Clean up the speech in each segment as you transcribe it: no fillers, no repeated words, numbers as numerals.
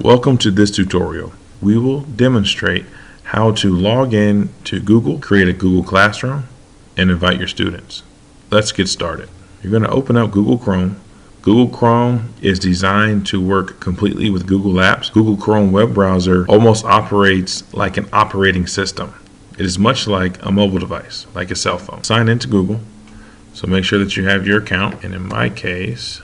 Welcome to this tutorial. We will demonstrate how to log in to Google, create a Google Classroom, and invite your students. Let's get started. You're going to open up Google Chrome. Google Chrome is designed to work completely with Google Apps. Google Chrome web browser almost operates like an operating system. It is much like a mobile device, like a cell phone. Sign into Google, so make sure that you have your account, and in my case,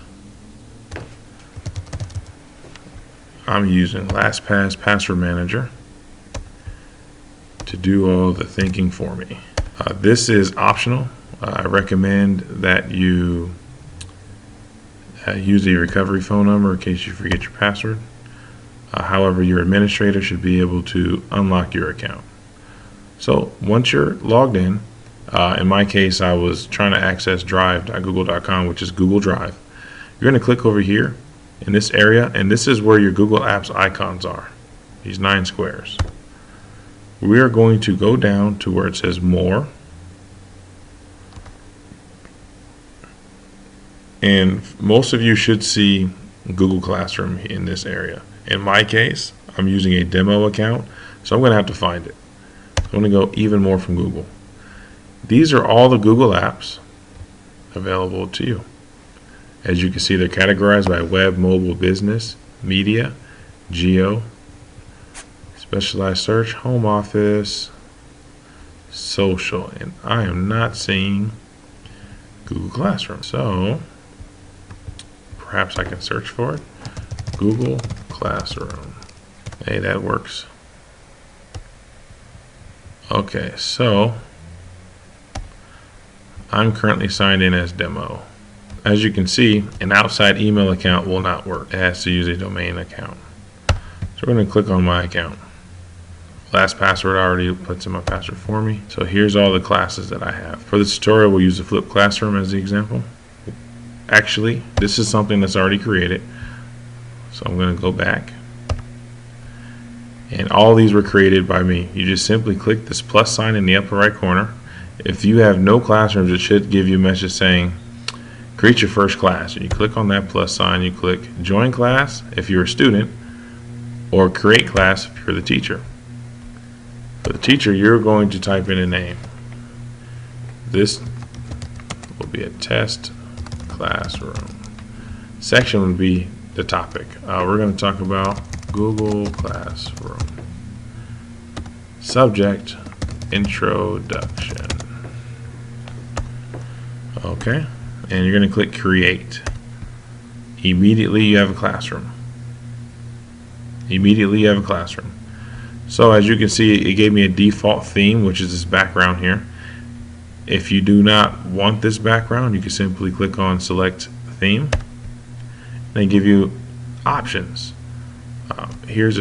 I'm using LastPass Password Manager to do all the thinking for me. This is optional. I recommend that you use a recovery phone number in case you forget your password. However, your administrator should be able to unlock your account. So once you're logged in my case, I was trying to access drive.google.com, which is Google Drive. You're going to click over here in this area, and this is where your Google Apps icons are, these 9 squares. We are going to go down to where it says More, and most of you should see Google Classroom in this area. In my case, I'm using a demo account, so I'm going to have to find it. I'm going to go Even More from Google. These are all the Google apps available to you. As you can see, they're categorized by web, mobile, business, media, geo, specialized search, home office, social, and I am not seeing Google Classroom. So perhaps I can search for it. Google Classroom. Hey, that works. Okay, so I'm currently signed in as demo. As you can see, an outside email account will not work. It has to use a domain account. So we're going to click on my account. Last password already puts in my password for me. So here's all the classes that I have. For this tutorial, we'll use the flipped classroom as the example. Actually, this is something that's already created. So I'm going to go back. And all these were created by me. You just simply click this plus sign in the upper right corner. If you have no classrooms, it should give you a message saying, create your first class. And you click on that plus sign, you click join class if you're a student, or create class if you're the teacher. For the teacher, you're going to type in a name. This will be a test classroom. Section would be the topic. We're going to talk about Google Classroom. Subject, introduction. Okay. And you're going to click create. Immediately you have a classroom. Immediately you have a classroom. So as you can see, it gave me a default theme, which is this background here. If you do not want this background, you can simply click on select theme. They give you options. Here's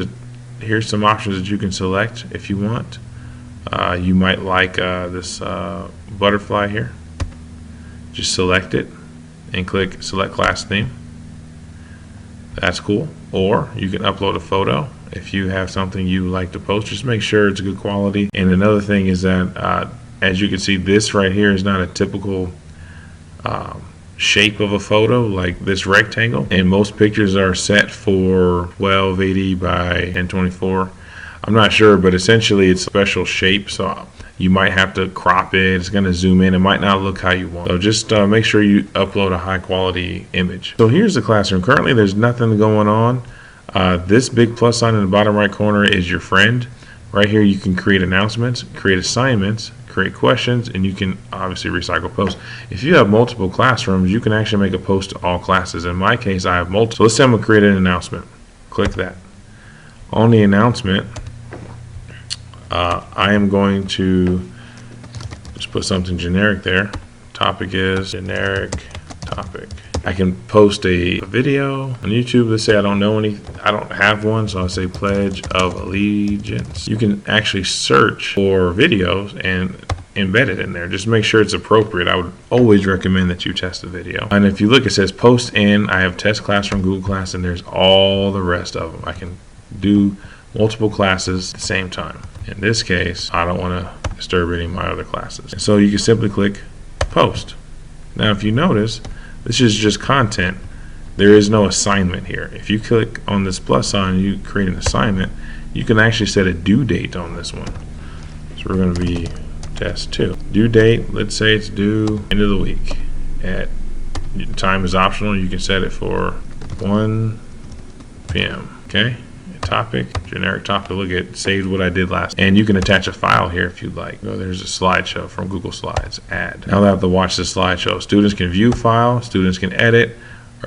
some options that you can select if you want. You might like this butterfly here. Just select it and click select class theme. That's cool. Or you can upload a photo if you have something you like to post. Just make sure it's good quality. And another thing is that as you can see, this right here is not a typical shape of a photo like this rectangle, and most pictures are set for 1280 by 1024. I'm not sure, but essentially it's a special shape, so you might have to crop it. It's going to zoom in. It might not look how you want. So just make sure you upload a high quality image. So here's the classroom. Currently there's nothing going on. This big plus sign in the bottom right corner is your friend. Right here you can create announcements, create assignments, create questions, and you can obviously recycle posts. If you have multiple classrooms, you can actually make a post to all classes. In my case, I have multiple. So let's say I'm going to create an announcement. Click that. On the announcement, I am going to just put something generic there. Topic is generic topic. I can post a video on YouTube. Let's say I don't have one, so I'll say Pledge of Allegiance. You can actually search for videos and embed it in there. Just make sure it's appropriate. I would always recommend that you test the video. And if you look, it says post in. I have test class from Google Class, and there's all the rest of them. I can do multiple classes at the same time. In this case, I don't want to disturb any of my other classes. So you can simply click post. Now if you notice, this is just content there is no assignment here. If you click on this plus sign and you create an assignment, you can actually set a due date on this one. So we're going to be test 2. Due date, let's say it's due end of the week. Time is optional. You can set it for 1 p.m. Okay. Topic, generic topic. Look at saved what I did last, and you can attach a file here if you'd like. Oh, there's a slideshow from Google Slides. Add. Now they have to watch the slideshow. Students can view file, students can edit,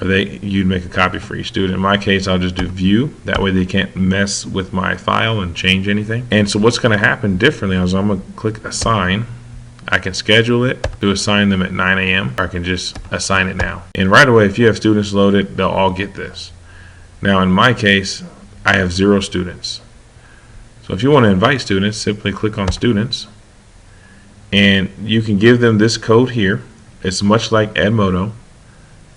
or you'd make a copy for each student. In my case, I'll just do view. That way they can't mess with my file and change anything. And so what's going to happen differently is I'm going to click assign. I can schedule it to assign them at 9 a.m. or I can just assign it now. And right away, if you have students loaded, they'll all get this. Now in my case, I have 0 students. So if you want to invite students, simply click on students and you can give them this code here. It's much like Edmodo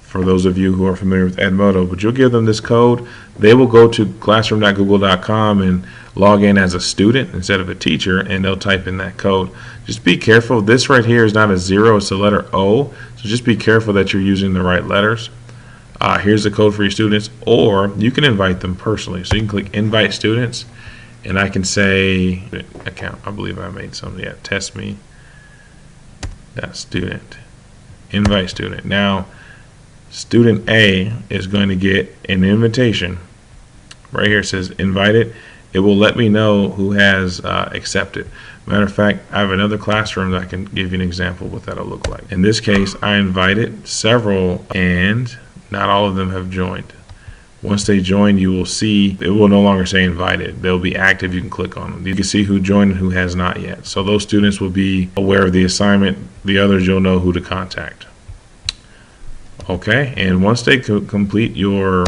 for those of you who are familiar with Edmodo, but you'll give them this code. They will go to classroom.google.com and log in as a student instead of a teacher, and they'll type in that code. Just be careful. This right here is not a 0, it's a letter O, so just be careful that you're using the right letters. Here's the code for your students, or you can invite them personally. So you can click invite students, and I can say account. I believe I made some. Yeah, test me. That student, invite student. Now, student A is going to get an invitation. Right here it says invited. It will let me know who has accepted. Matter of fact, I have another classroom that I can give you an example of what that'll look like. In this case, I invited several, and not all of them have joined. Once they join, you will see it will no longer say invited. They'll be active. You can click on them. You can see who joined and who has not yet. So those students will be aware of the assignment. The others, you'll know who to contact. Okay, and once they complete your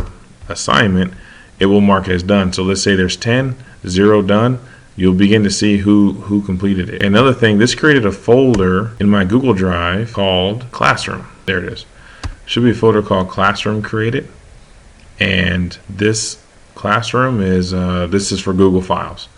assignment, it will mark as done. So let's say there's 10, 0 done. You'll begin to see who completed it. Another thing, this created a folder in my Google Drive called Classroom. There it is. Should be a folder called Classroom created, and this Classroom is this is for Google Files.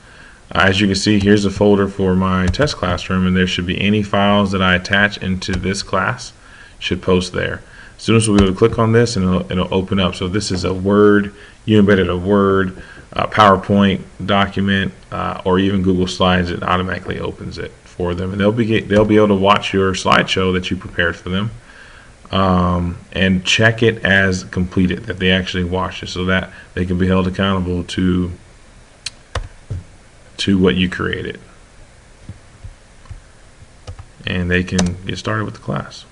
As you can see, here's a folder for my test classroom, and there should be any files that I attach into this class should post there. Students will be able to click on this and it'll open up. So this is a Word, you embedded a Word, PowerPoint document, or even Google Slides. It automatically opens it for them, and they'll be able to watch your slideshow that you prepared for them. And check it as completed, that they actually watched it, so that they can be held accountable to what you created, and they can get started with the class.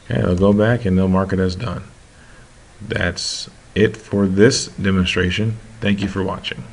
Okay, they'll go back and they'll mark it as done. That's it for this demonstration. Thank you for watching.